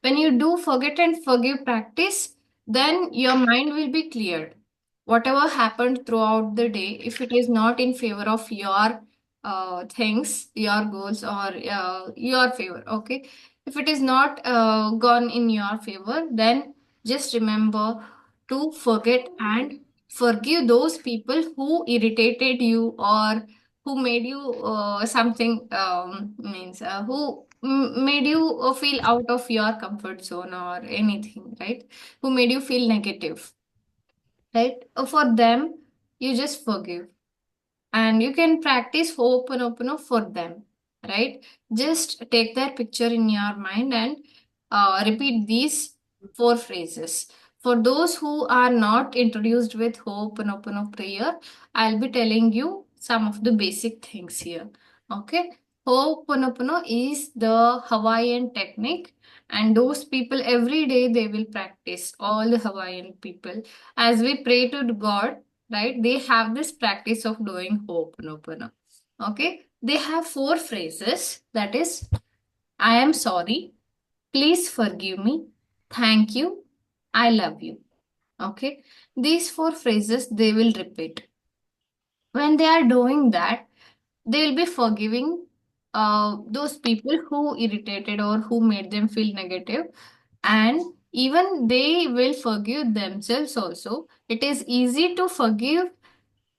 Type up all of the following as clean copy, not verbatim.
When you do forget and forgive practice, then your mind will be cleared. Whatever happened throughout the day, if it is not in favor of your things, your goals, or your favor, okay? If it is not gone in your favor, then just remember to forget and forgive those people who irritated you or who made you something means who made you feel out of your comfort zone or anything, right? Who made you feel negative, right? For them, you just forgive and you can practice Ho'oponopono for them, right? Just take their picture in your mind and repeat these four phrases. For those who are not introduced with Ho'oponopono prayer, I'll be telling you some of the basic things here. Okay, Ho'oponopono is the Hawaiian technique, and those people every day they will practice. All the Hawaiian people, as we pray to God, right? They have this practice of doing Ho'oponopono. Okay, they have four phrases, that is, I am sorry, please forgive me, thank you, I love you. Okay, these four phrases they will repeat. When they are doing that, they will be forgiving those people who irritated or who made them feel negative, and even they will forgive themselves also. It is easy to forgive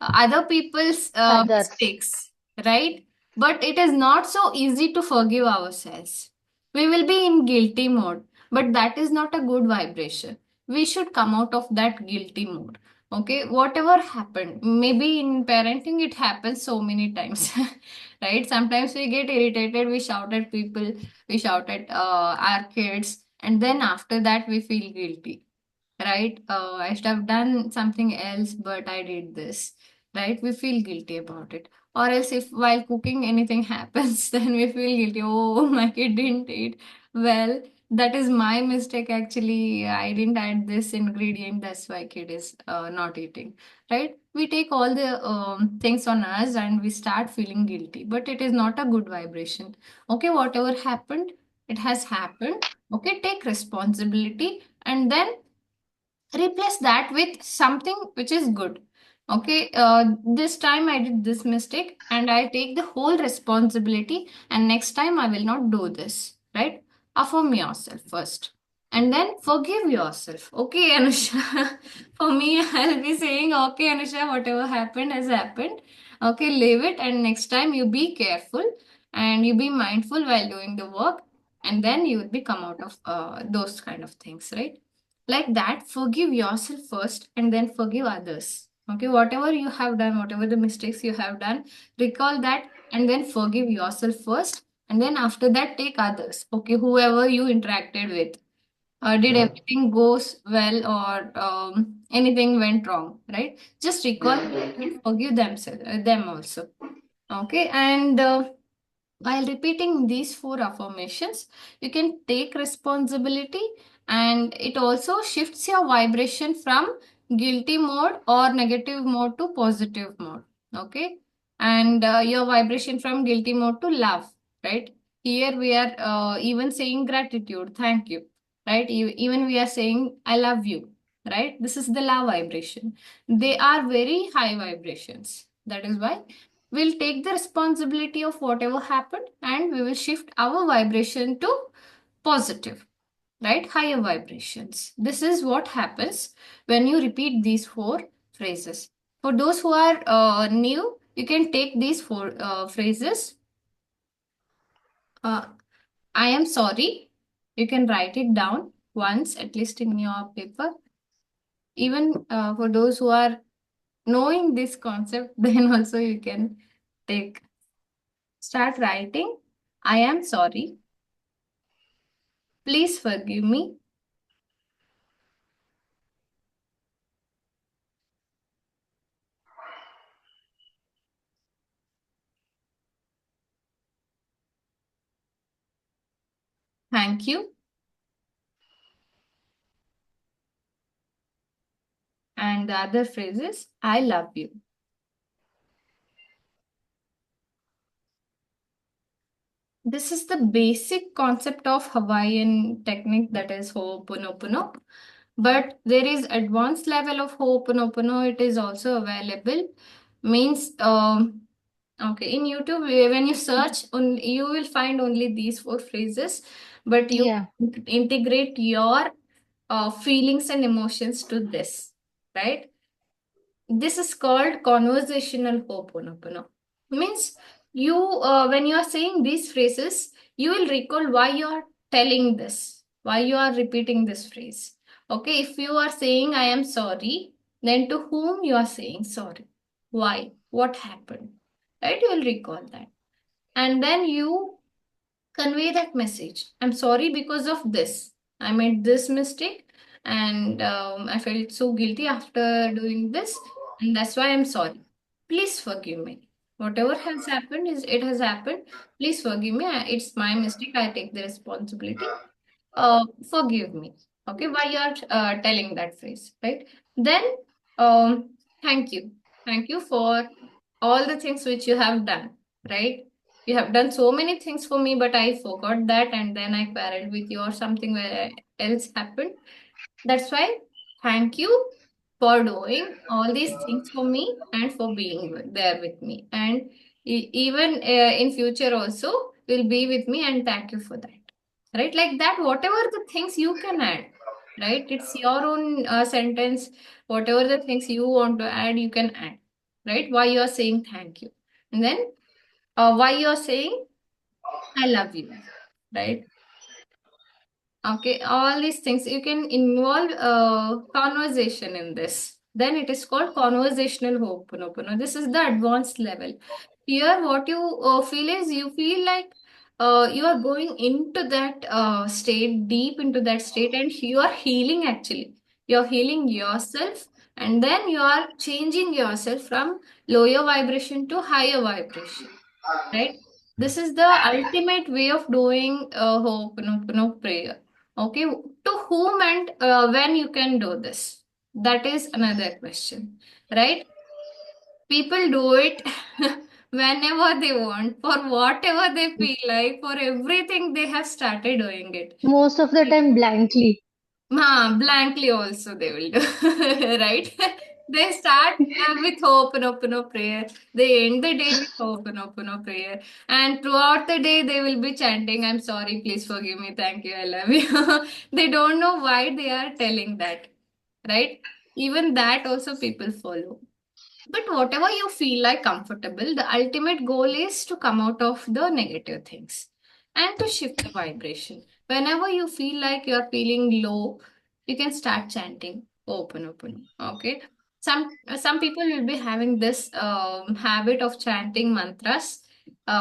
other people's Others. mistakes, right? But it is not so easy to forgive ourselves. We will be in guilty mode, but that is not a good vibration. We should come out of that guilty mode. Okay, whatever happened, maybe in parenting it happens so many times, right? Sometimes we get irritated, we shout at people, we shout at our kids, and then after that we feel guilty, right? I should have done something else, but I did this, right? We feel guilty about it. Or else, if while cooking anything happens, then we feel guilty. Oh, my kid didn't eat. Well, that is my mistake actually. I didn't add this ingredient. That's why kid is not eating, right? We take all the things on us and we start feeling guilty, but it is not a good vibration. Okay, whatever happened, it has happened. Okay, take responsibility and then replace that with something which is good. Okay, this time I did this mistake and I take the whole responsibility, and next time I will not do this, right? Affirm yourself first and then forgive yourself. Okay, Anusha. For me, I'll be saying, okay, Anusha, whatever happened has happened. Okay, leave it, and next time you be careful and you be mindful while doing the work, and then you would be come out of those kind of things, right? Like that, forgive yourself first and then forgive others. Okay, whatever you have done, whatever the mistakes you have done, recall that and then forgive yourself first, and then after that take others. Okay, whoever you interacted with, did everything goes well or anything went wrong, right? Just recall and forgive themselves, them also. Okay, and while repeating these four affirmations, you can take responsibility, and it also shifts your vibration from guilty mode or negative mode to positive mode. Okay, and your vibration from guilty mode to love, right? Here we are even saying gratitude, thank you, right? Even we are saying I love you, right? This is the love vibration. They are very high vibrations. That is why we'll take the responsibility of whatever happened and we will shift our vibration to positive, right? Higher vibrations. This is what happens when you repeat these four phrases. For those who are new, you can take these four phrases. uh, I am sorry, you can write it down once at least in your paper. Even for those who are knowing this concept, then also you can take start writing. I am sorry. Please forgive me. Thank you. And the other phrase is I love you. This is the basic concept of Hawaiian technique, that is Ho'oponopono. But there is advanced level of Ho'oponopono. It is also available. Means, okay, in YouTube, when you search, you will find only these four phrases, but you Yeah. integrate your feelings and emotions to this, right? This is called conversational Ho'oponopono. Means you, when you are saying these phrases, you will recall why you are telling this, why you are repeating this phrase. Okay, if you are saying I am sorry, then to whom you are saying sorry? Why? What happened? Right? You will recall that. And then you convey that message. I'm sorry because of this. I made this mistake and I felt so guilty after doing this, and that's why I'm sorry. Please forgive me. Whatever has happened is it has happened. Please forgive me. It's my mistake. I take the responsibility. Forgive me. Okay, why you are telling that phrase, right? Then, um, thank you. Thank you for all the things which you have done, right? You have done so many things for me, but I forgot that, and then I quarreled with you or something where else happened. That's why, thank you for doing all these things for me and for being there with me. And even in future also, will be with me, and thank you for that. Right? Like that, whatever the things you can add, right? It's your own sentence. Whatever the things you want to add, you can add, right? Why you are saying thank you. And then why you are saying I love you, right? Okay, all these things you can involve conversation in this. Then it is called conversational Ho'oponopono. This is the advanced level. Here, what you feel is you feel like you are going into that state, deep into that state, and you are healing actually. You're healing yourself, and then you are changing yourself from lower vibration to higher vibration, right? This is the ultimate way of doing Ho'oponopono prayer. Okay, to whom and when you can do this? That is another question, right? People do it whenever they want, for whatever they feel like, for everything they have started doing it. Most of the time blankly. Blankly also they will do, right? They start with Ho'oponopono prayer. They end the day with Ho'oponopono prayer. And throughout the day, they will be chanting, I'm sorry, please forgive me, thank you, I love you. They don't know why they are telling that, right? Even that also people follow. But whatever you feel like comfortable, the ultimate goal is to come out of the negative things and to shift the vibration. Whenever you feel like you're feeling low, you can start chanting open. Okay. Some people will be having this habit of chanting mantras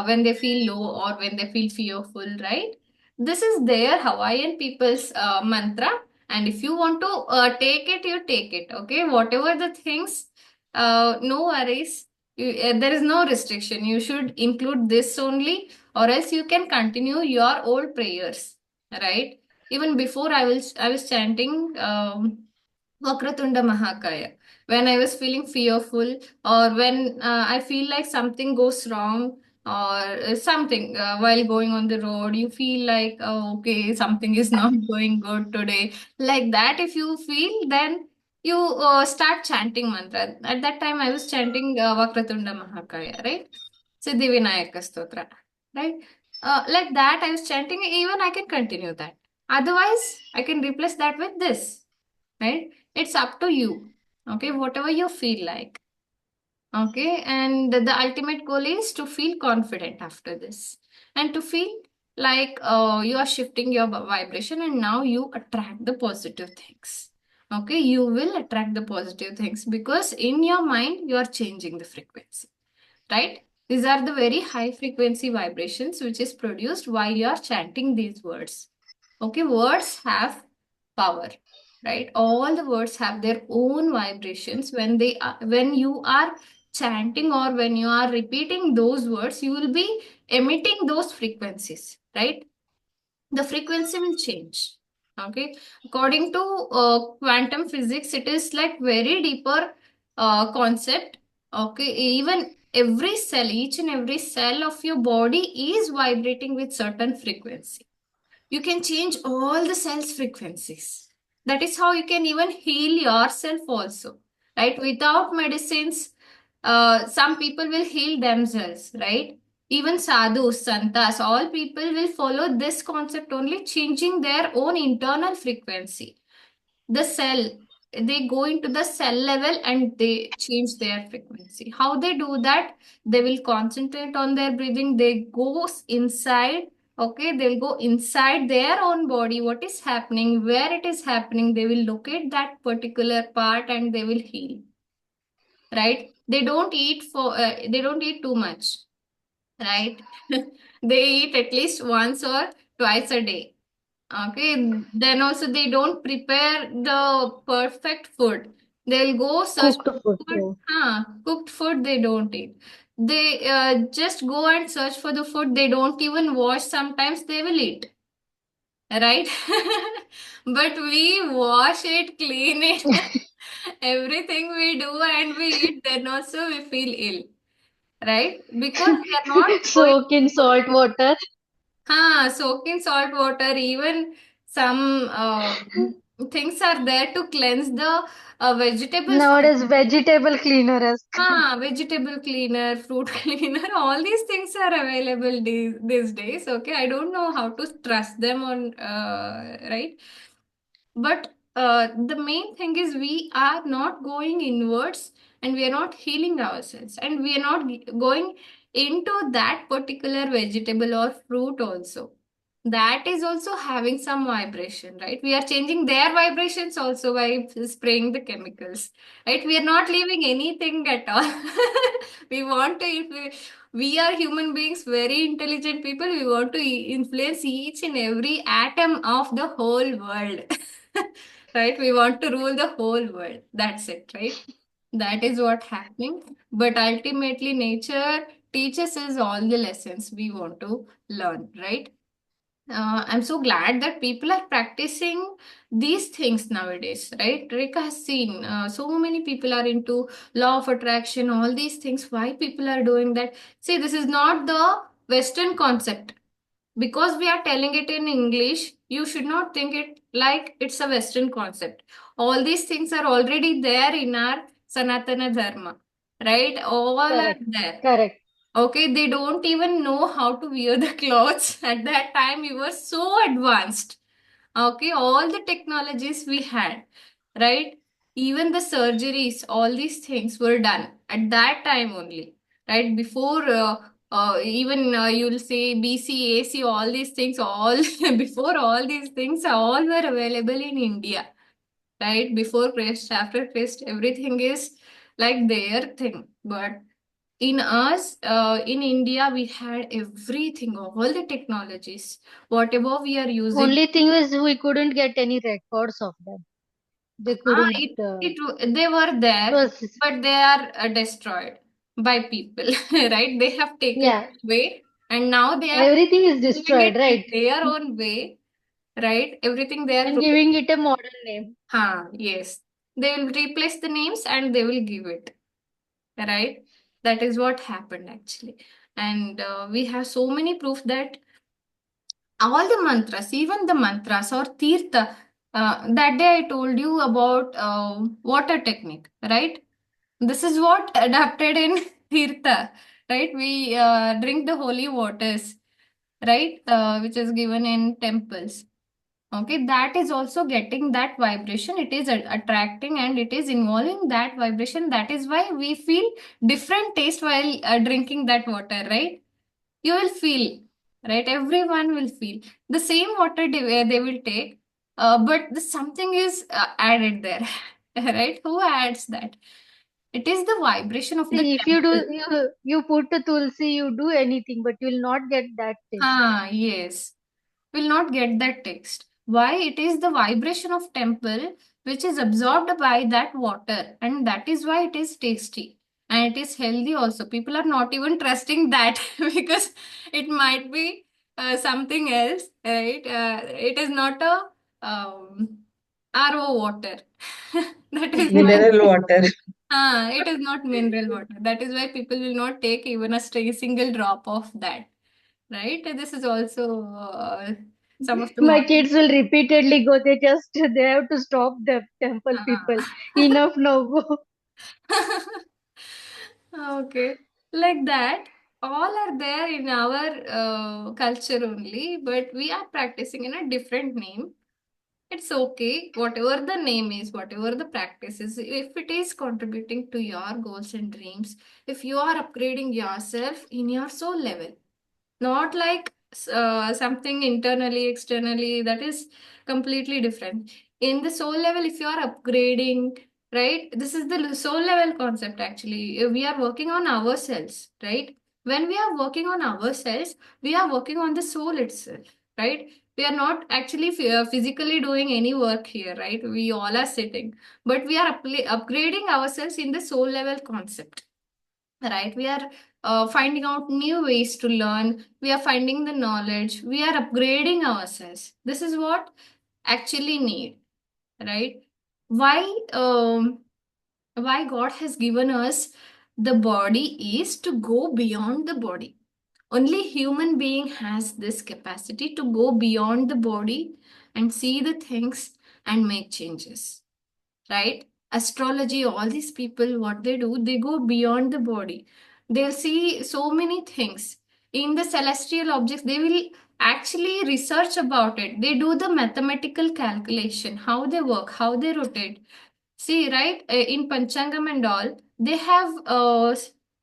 when they feel low or when they feel fearful, right? This is their Hawaiian people's mantra. And if you want to take it, you take it. Okay. Whatever the things, no worries. There is no restriction. You should include this only, or else you can continue your old prayers, right? Even before I was chanting Vakratunda Mahakaya when I was feeling fearful, or when I feel like something goes wrong, or something while going on the road, you feel like, oh, okay, something is not going good today. Like that, if you feel, then you start chanting mantra. At that time, I was chanting Vakratunda Mahakaya, right? Siddhi Vinayaka Stotra, right? Like that, I was chanting. Even I can continue that. Otherwise, I can replace that with this, right? It's up to you. Okay, whatever you feel like. Okay, and the ultimate goal is to feel confident after this and to feel like you are shifting your vibration, and now you attract the positive things. Okay, you will attract the positive things because in your mind you are changing the frequency, right? These are the very high frequency vibrations which is produced while you are chanting these words. Okay, words have power, right? All the words have their own vibrations. When you are chanting or when you are repeating those words, you will be emitting those frequencies, right? The frequency will change. Okay, according to quantum physics, it is like very deeper concept. Okay, even every cell, each and every cell of your body is vibrating with certain frequency. You can change all the cells frequencies. That is how you can even heal yourself also, right? Without medicines, some people will heal themselves, right? Even sadhus, santas, all people will follow this concept only, changing their own internal frequency. The cell, they go into the cell level and they change their frequency. How they do that? They will concentrate on their breathing. They go inside. Okay, they'll go inside their own body. What is happening, where it is happening, they will locate that particular part and they will heal, right? They don't eat too much, right? They eat at least once or twice a day. Okay, then also they don't prepare the perfect food. They'll go search Cooked food. for food. Yeah. Cooked food they don't eat. They just go and search for the food. They don't even wash. Sometimes they will eat, right? But we wash it, clean it, everything we do and we eat. Then also we feel ill, right? Because we are not going. Soak in salt water. Soak in salt water. Even some things are there to cleanse the vegetables. Nowadays, vegetable cleaner has come. Vegetable cleaner, fruit cleaner, all these things are available these days. Okay, I don't know how to trust them on, right? But the main thing is we are not going inwards and we are not healing ourselves and we are not going into that particular vegetable or fruit also. That is also having some vibration, right? We are changing their vibrations also by spraying the chemicals, right? We are not leaving anything at all. We want to, we are human beings, very intelligent people. We want to influence each and every atom of the whole world. Right? We want to rule the whole world. That's it, right? That is what happening. But ultimately, nature teaches us all the lessons we want to learn, right? I'm so glad that people are practicing these things nowadays, right? Rika has seen so many people are into law of attraction, all these things. Why people are doing that? See, this is not the Western concept. Because we are telling it in English, you should not think it like it's a Western concept. All these things are already there in our Sanatana Dharma, right? All are Correct. there. Correct. Okay, they don't even know how to wear the clothes. At that time, we were so advanced. Okay, all the technologies we had, right? Even the surgeries, all these things were done at that time only, right? Before even you'll say BC, AC, all these things, all before all these things, all were available in India, right? Before Christ, after Christ, everything is like their thing. But in us, in India, we had everything, all the technologies, whatever we are using. Only thing is we couldn't get any records of them. They Ah, couldn't. they were It there, was but they are destroyed by people, right? They have taken yeah. it away, and now they are Everything is doing destroyed, it in right? their own way, right? Everything they are And giving it a modern name. yes. They will replace the names and they will give it, right? That is what happened actually. And we have so many proof that all the mantras, even the mantras or tirtha, that day I told you about water technique, right? This is what adapted in tirtha, right? We drink the holy waters, right? Which is given in temples. Okay, that is also getting that vibration. It is attracting and it is involving that vibration. That is why we feel different taste while drinking that water, right? You will feel, right? Everyone will feel the same water they will take, but something is added there, right? Who adds that? It is the vibration of the See, if you do, temple. you put a tulsi, you do anything, but you will not get that taste. Yes. Will not get that text. Why? It is the vibration of temple which is absorbed by that water, and that is why it is tasty and it is healthy also. People are not even trusting that because it might be something else, right? It is not a RO water. That is why. Mineral water. It is not mineral water. That is why people will not take even a single drop of that, right? This is also some of the My modern. kids will repeatedly go. They have to stop the temple people. Enough now, go. Okay, like that, all are there in our culture only, but we are practicing in a different name. It's okay, whatever the name is, whatever the practice is, if it is contributing to your goals and dreams, if you are upgrading yourself in your soul level, not like something internally, externally, that is completely different. In the soul level, if you are upgrading, right, this is the soul level concept actually. We are working on ourselves, right? When we are working on ourselves, we are working on the soul itself, right? We are not actually physically doing any work here, right? We all are sitting, but we are upgrading ourselves in the soul level concept, right? We are finding out new ways to learn, we are finding the knowledge, we are upgrading ourselves. This is what actually need, right? why why God has given us the body is to go beyond the body. Only human being has this capacity to go beyond the body and see the things and make changes, right? Astrology, all these people, what they do, they go beyond the body. They'll see so many things in the celestial objects. They will actually research about it. They do the mathematical calculation, how they work, how they rotate. See, right, in Panchangam and all, they have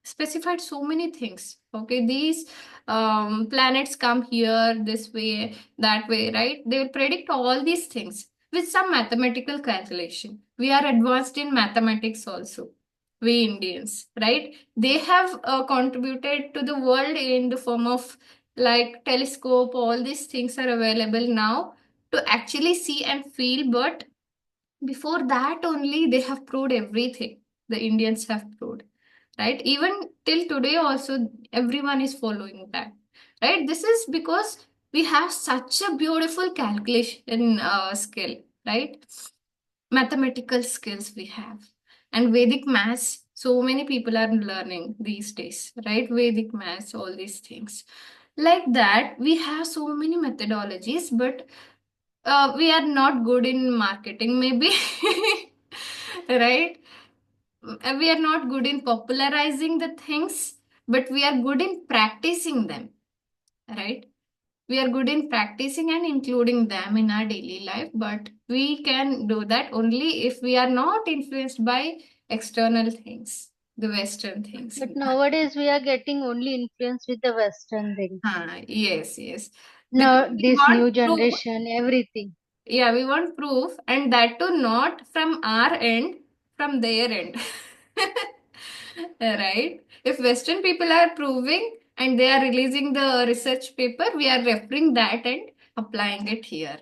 specified so many things. Okay, these planets come here this way, that way, right? They will predict all these things with some mathematical calculation. We are advanced in mathematics also, we Indians, right? They have contributed to the world in the form of like telescope, all these things are available now to actually see and feel, but before that only they have proved everything. The Indians have proved, right? Even till today also everyone is following that, right? This is because we have such a beautiful calculation skill, right? Mathematical skills we have, and Vedic maths, so many people are learning these days, right? Vedic maths, all these things, like that we have so many methodologies, but we are not good in marketing maybe. Right? We are not good in popularizing the things, but we are good in practicing them, right? We are good in practicing and including them in our daily life, but we can do that only if we are not influenced by external things, the Western things. But nowadays we are getting only influence with the Western things. Yes, yes. Because Now we this want new proof. generation, everything. Yeah, we want proof, and that too not from our end, from their end. Right? If Western people are proving and they are releasing the research paper, we are referring that and applying it here.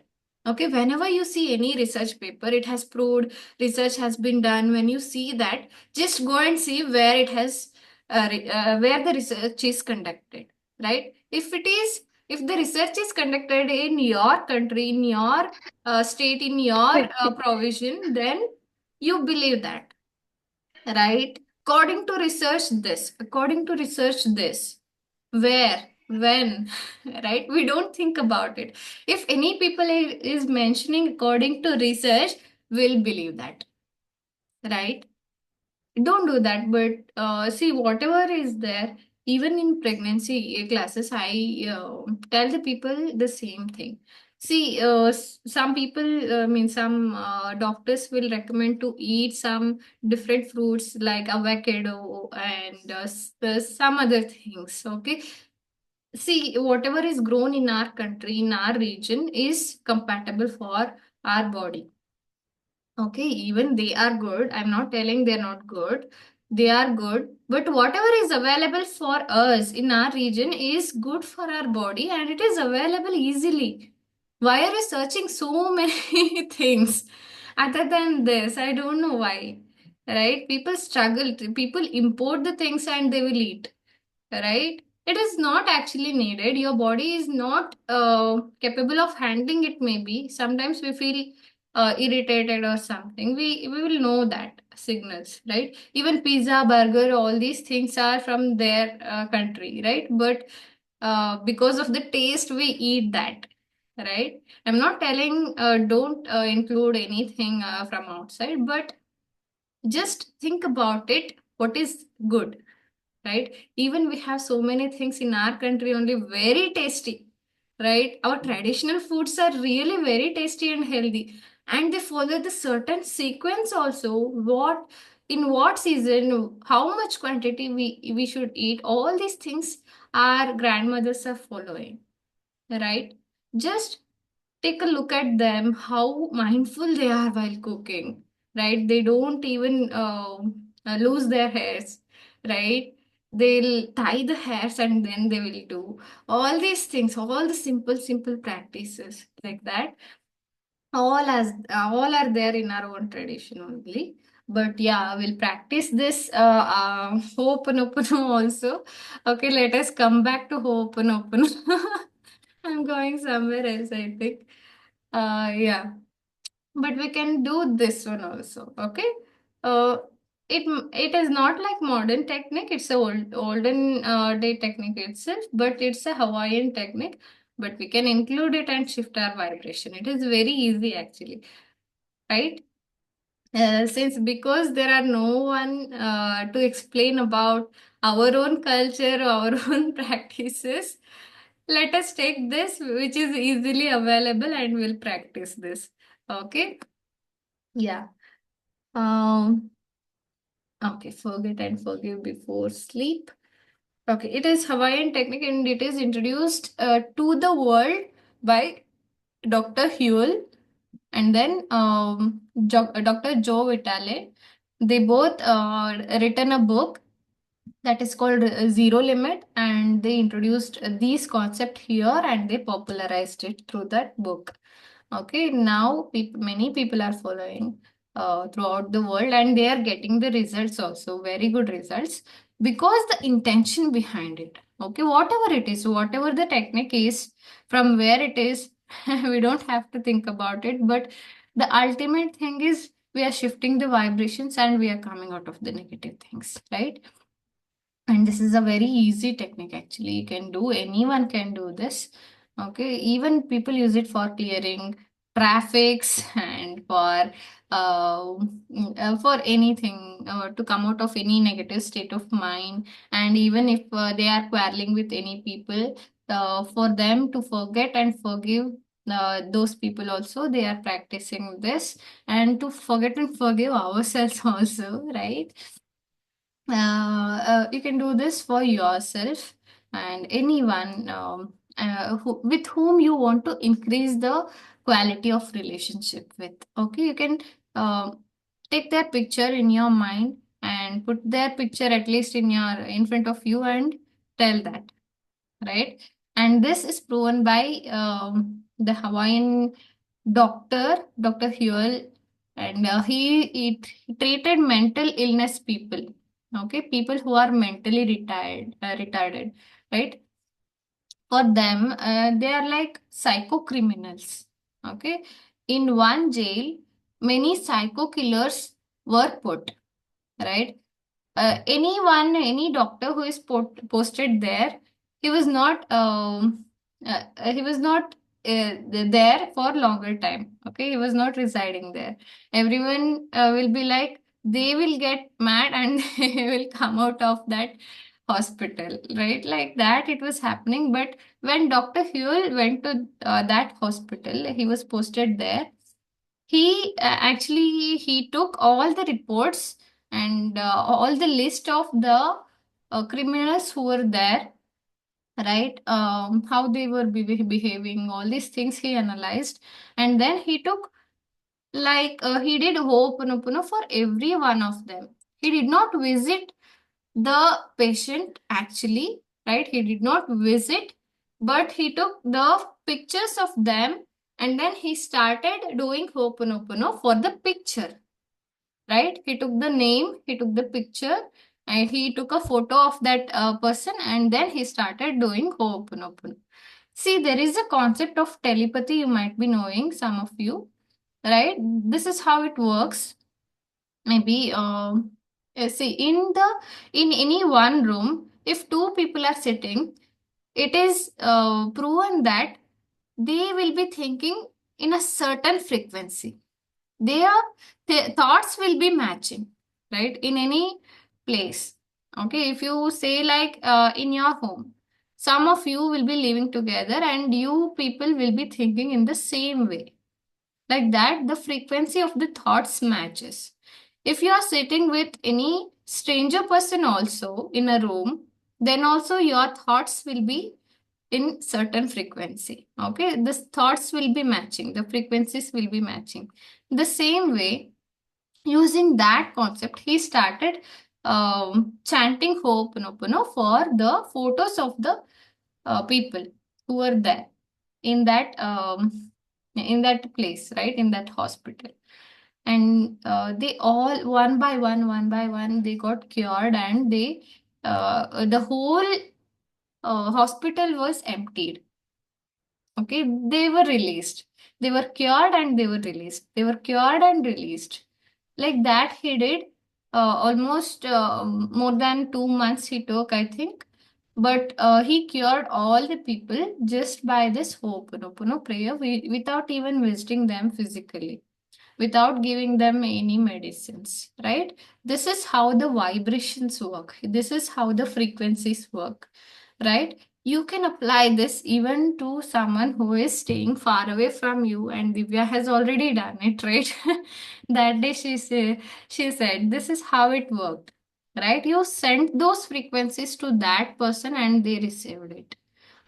Okay, whenever you see any research paper, it has proved, research has been done. When you see that, just go and see where it has, where the research is conducted, right? If the research is conducted in your country, in your state, in your provision, then you believe that, right? According to research this, where, when, right? We don't think about it. If any people is mentioning according to research, we'll believe that, right? Don't do that, but see, whatever is there, even in pregnancy classes, I tell the people the same thing. See, some people, some doctors will recommend to eat some different fruits like avocado and some other things. Okay, see, whatever is grown in our country, in our region, is compatible for our body. Okay, even they are good. I'm not telling they're not good. They are good. But whatever is available for us in our region is good for our body and it is available easily. Why are you searching so many things other than this? I don't know why. Right? People struggle. People import the things and they will eat. Right? It is not actually needed. Your body is not capable of handling it, maybe. Sometimes we feel irritated or something, we will know that signals, right? Even pizza, burger, all these things are from their country, right? But because of the taste, we eat that, right? I'm not telling don't include anything from outside, but just think about it. What is good, right? Even we have so many things in our country only very tasty, right? Our traditional foods are really very tasty and healthy, and they follow the certain sequence also. What in what season, how much quantity we should eat. All these things our grandmothers are following, right? Just take a look at them, how mindful they are while cooking, right? They don't even lose their hairs, right? They'll tie the hairs and then they will do all these things, all the simple practices like that. All are there in our own tradition only. But yeah, we'll practice this Ho'oponopono also. Okay, let us come back to Ho'oponopono. I'm going somewhere else, I think. Yeah, but we can do this one also. Okay. Uh, it is not like modern technique. It's a olden day technique itself, but it's a Hawaiian technique. But we can include it and shift our vibration. It is very easy actually, right? Since because there are no one to explain about our own culture, our own practices, let us take this, which is easily available, and we'll practice this. Okay. Yeah. Um, okay, forget and forgive before sleep. Okay, it is Hawaiian technique and it is introduced to the world by Dr. Huel and then Dr. Joe Vitale. They both written a book that is called Zero Limit, and they introduced these concept here and they popularized it through that book. Okay, now many people are following throughout the world and they are getting the results also, very good results, because the intention behind it. Okay, whatever it is, whatever the technique is, from where it is, we don't have to think about it. But the ultimate thing is we are shifting the vibrations and we are coming out of the negative things, right? And this is a very easy technique actually. You can do, anyone can do this. Okay, even people use it for clearing traffics and for anything, to come out of any negative state of mind. And even if they are quarreling with any people, for them to forget and forgive those people also, they are practicing this. And to forget and forgive ourselves also, right? You can do this for yourself and anyone with whom you want to increase the quality of relationship with. Okay, you can take their picture in your mind and put their picture at least in front of you and tell that, right? And this is proven by the Hawaiian Dr. Huel, and he treated mental illness people. Okay, people who are mentally retarded, right? For them, they are like psycho criminals. Okay, in one jail, many psycho killers were put, right? Any doctor who is posted there, he was not he was not there for longer time. Okay, he was not residing there. Everyone will be like, they will get mad and they will come out of that hospital, right? Like that it was happening. But when Dr. Huel went to that hospital, he was posted there. He actually he took all the reports and all the list of the criminals who were there, right? How they were behaving, all these things he analyzed, and then he took, like he did Ho'oponopono for every one of them. He did not visit the patient actually, right? He did not visit, but he took the pictures of them and then he started doing Ho'oponopono for the picture, right? He took the name, he took the picture, and he took a photo of that person and then he started doing Ho'oponopono. See, there is a concept of telepathy, you might be knowing, some of you. right? This is how it works. Maybe see, in any one room, if two people are sitting, it is proven that they will be thinking in a certain frequency. Their thoughts will be matching, right? In any place. Okay, if you say like in your home, some of you will be living together and you people will be thinking in the same way. Like that, the frequency of the thoughts matches. If you are sitting with any stranger person also in a room, then also your thoughts will be in certain frequency. Okay, the thoughts will be matching, the frequencies will be matching. The same way, using that concept, he started chanting Ho'oponopono for the photos of the people who were there in that place, right, in that hospital. And they all, one by one, they got cured, and the whole hospital was emptied. Okay, they were released. They were cured and they were released. They were cured and released. Like that, he did almost more than 2 months he took, I think. But he cured all the people just by this Ho'oponopono prayer without even visiting them physically, without giving them any medicines, right? This is how the vibrations work. This is how the frequencies work, right? You can apply this even to someone who is staying far away from you, and Divya has already done it, right? That day she said this is how it worked, right? You sent those frequencies to that person and they received it,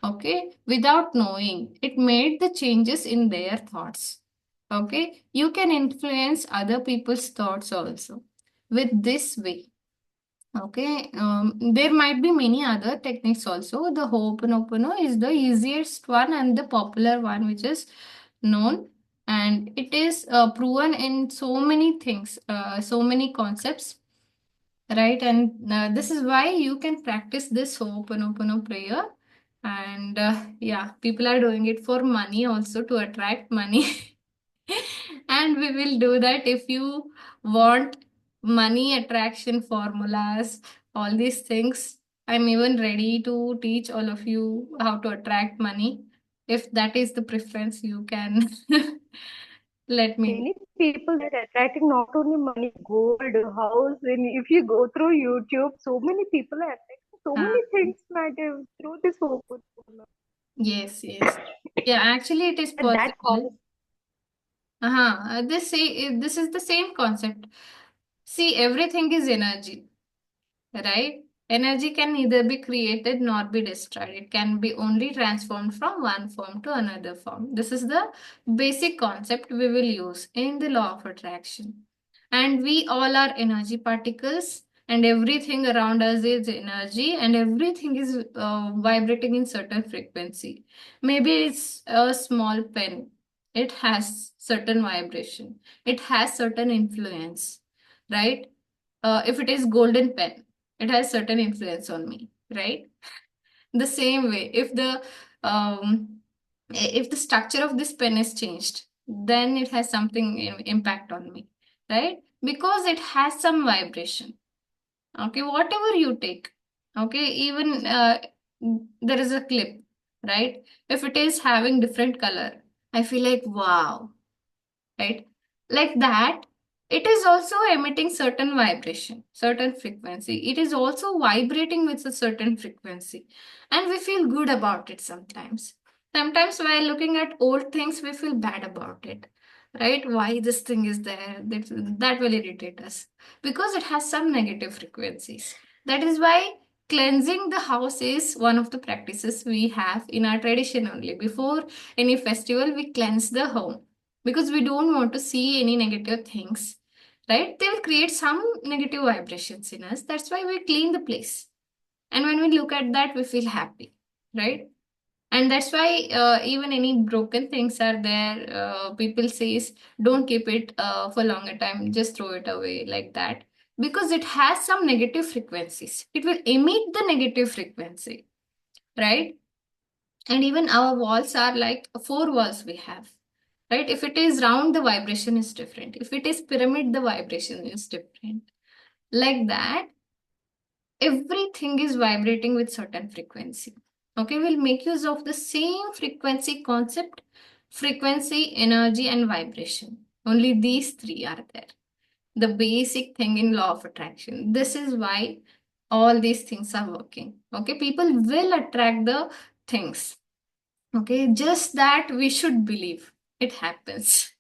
okay, without knowing. It made the changes in their thoughts. Okay, you can influence other people's thoughts also with this way. Okay, there might be many other techniques also. The Ho'oponopono is the easiest one and the popular one, which is known, and it is proven in so many things, so many concepts, right? And this is why you can practice this Ho'oponopono prayer. And yeah, people are doing it for money also, to attract money. And we will do that. If you want money attraction formulas, all these things, I'm even ready to teach all of you how to attract money. If that is the preference, you can let me know. Many people are attracting not only money, gold, house. And if you go through YouTube, so many people are attracting so Uh, many things matter through this open. yes, yes. Yeah, actually, it is And that possible. causes This is the same concept. See, everything is energy, right? Energy can neither be created nor be destroyed. It can be only transformed from one form to another form. This is the basic concept we will use in the law of attraction. And we all are energy particles, and everything around us is energy, and everything is vibrating in certain frequency. Maybe it's a small pen, it has certain vibration, it has certain influence, right? If it is golden pen, it has certain influence on me, right? The same way, if the structure of this pen is changed, then it has something impact on me, right? Because it has some vibration. Okay, whatever you take, okay, even there is a clip, right? If it is having different color, I feel like wow, right? Like that, it is also emitting certain vibration, certain frequency. It is also vibrating with a certain frequency. And we feel good about it sometimes. Sometimes while looking at old things, we feel bad about it, right? Why this thing is there? That will irritate us because it has some negative frequencies. That is why cleansing the house is one of the practices we have in our tradition only. Before any festival, we cleanse the home because we don't want to see any negative things, right? They will create some negative vibrations in us. That's why we clean the place. And when we look at that, we feel happy, right? And that's why even any broken things are there, people says don't keep it for longer time, just throw it away, like that, because it has some negative frequencies. It will emit the negative frequency, right? And even our walls are like four walls we have, right? If it is round, the vibration is different. If it is pyramid, the vibration is different. Like that, everything is vibrating with certain frequency. Okay, we'll make use of the same frequency concept, frequency, energy, and vibration. Only these three are there. The basic thing in law of attraction. This is why all these things are working. Okay, people will attract the things. Okay, just that we should believe it happens.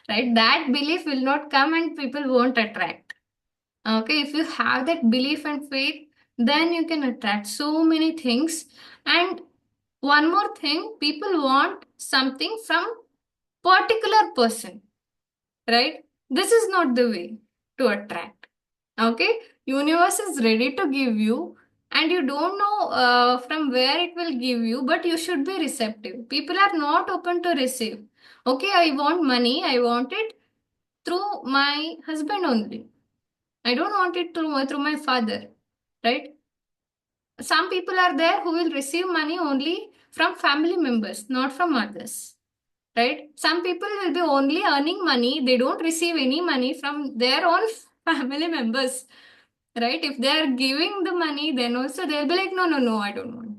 Right? That belief will not come and people won't attract. Okay, if you have that belief and faith, then you can attract so many things. And one more thing, people want something from particular person, right? This is not the way to attract. Okay, universe is ready to give you, and you don't know from where it will give you, but you should be receptive. People are not open to receive. Okay, I want money, I want it through my husband only. I don't want it through my father, right? Some people are there who will receive money only from family members, not from others, right? Some people will be only earning money, they don't receive any money from their own family members, right? If they are giving the money, then also they'll be like, no, no, no, I don't want.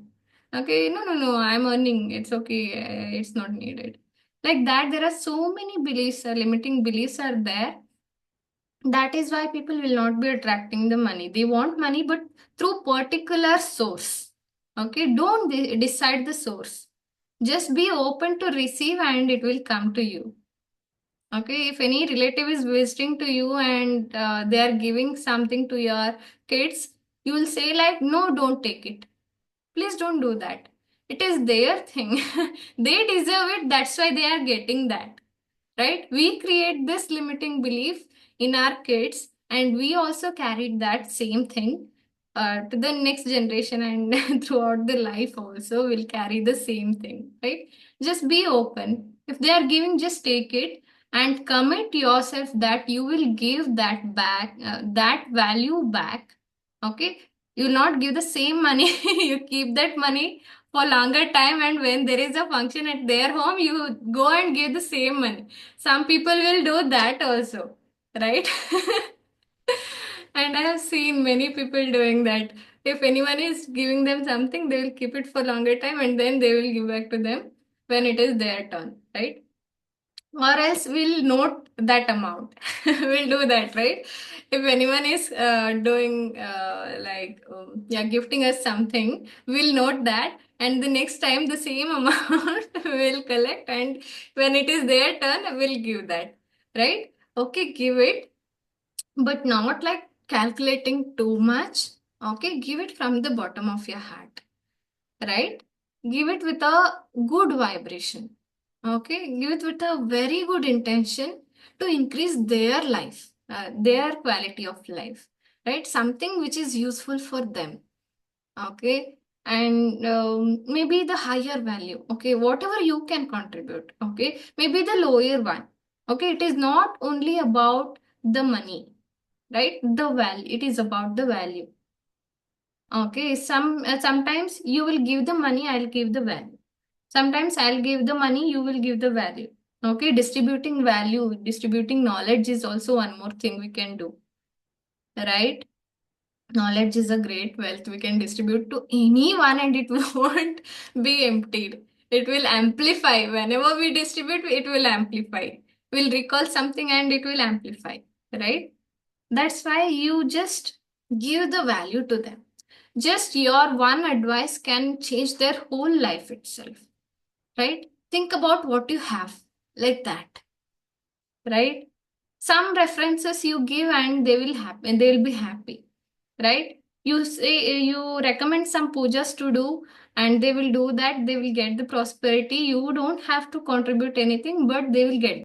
Okay, no, no, no, I'm earning, it's okay, it's not needed. Like that, there are so many beliefs, limiting beliefs are there. That is why people will not be attracting the money. They want money, but through particular source. Okay, don't decide the source. Just be open to receive and it will come to you. Okay, if any relative is visiting to you and they are giving something to your kids, you will say like, no, don't take it. Please don't do that. It is their thing. They deserve it. That's why they are getting that, right? We create this limiting belief in our kids, and we also carried that same thing to the next generation, and throughout the life also we'll carry the same thing, right? Just be open. If they are giving, just take it and commit yourself that you will give that back, that value back. Okay, you will not give the same money. You keep that money for longer time, and when there is a function at their home, you go and give the same money. Some people will do that also, right? And I have seen many people doing that. If anyone is giving them something, they will keep it for longer time and then they will give back to them when it is their turn, right? Or else we'll note that amount. We'll do that, right? If anyone is doing yeah, gifting us something, we'll note that, and the next time the same amount we'll collect, and when it is their turn, we'll give that, right? Okay, give it, but not like calculating too much. Okay, give it from the bottom of your heart, right? Give it with a good vibration. Okay, give it with a very good intention to increase their life, their quality of life, right? Something which is useful for them. Okay, and maybe the higher value. Okay, whatever you can contribute. Okay, maybe the lower one. Okay, it is not only about the money, right? The value. It is about the value. Okay, sometimes you will give the money, I'll give the value. Sometimes I'll give the money, you will give the value. Okay, distributing value, distributing knowledge is also one more thing we can do, right? Knowledge is a great wealth. We can distribute to anyone and it won't be emptied. It will amplify. Whenever we distribute, it will amplify. We'll recall something and it will amplify, right? That's why you just give the value to them. Just your one advice can change their whole life itself, right? Think about what you have, like that, right? Some references you give and they will be happy, right? You say you recommend some pujas to do and they will do that, they will get the prosperity. You don't have to contribute anything, but they will get